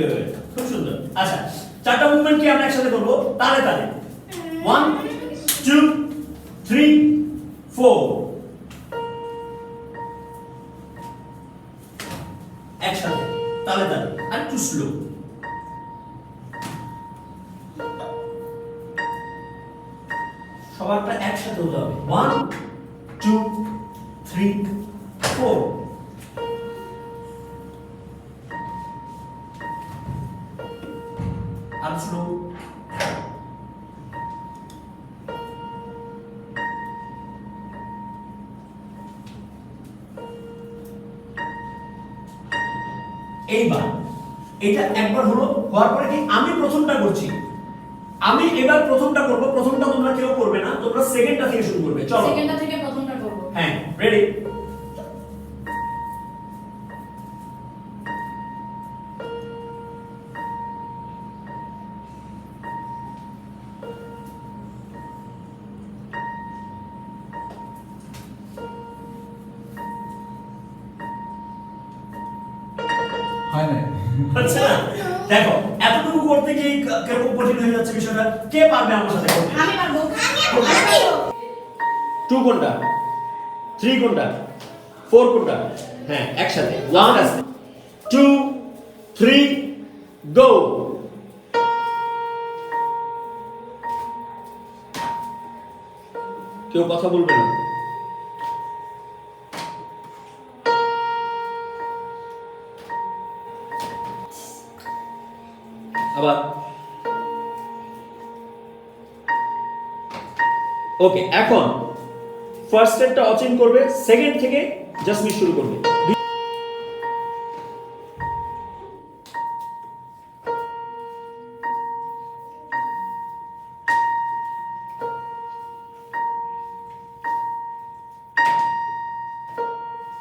Good, খুব সুন্দর। আচ্ছা, চারটা মুভমেন্ট কি আমরা একসাথে করব তালে তালে। 1 2 3 4 একসাথে তালে তালে, আর একটু স্লো। সবারটা একসাথে হতে হবে। 1 2 3 4 আর স্লো। এইবার এটা একবার হলো, হওয়ার পরে কি আমি প্রথমটা করছি, আমি এবার প্রথমটা করব। প্রথমটা তোমরা কেউ করবে না, তোমরা সেকেন্ডটা থেকে শুরু করবে। চলো সেকেন্ডটা থেকে প্রথমটা করব। হ্যাঁ, রেডি। হয় না। আচ্ছা, দেখো এতটুকু করতে গিয়ে কিরকম কঠিন হয়ে যাচ্ছে বিষয়টা। কে পারবে আমার সাথে করতে? আমি পারবো। 2 কোনটা, 3 কোনটা, 4 কোনটা? হ্যাঁ, একসাথে 1 2 3 গো। কেউ কথা বলবে না। আবার ওকে, এখন ফার্স্ট স্টেপটা অচিন করবে, সেকেন্ড থেকে জাসমিন শুরু করবে।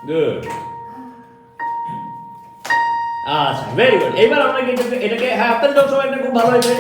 গুড, আচ্ছা, ভেরি গুড। এবার আমরা কিন্তু এটাকে, হ্যাঁ আপনাদের সবাই এটা খুব ভালো হয়েছে।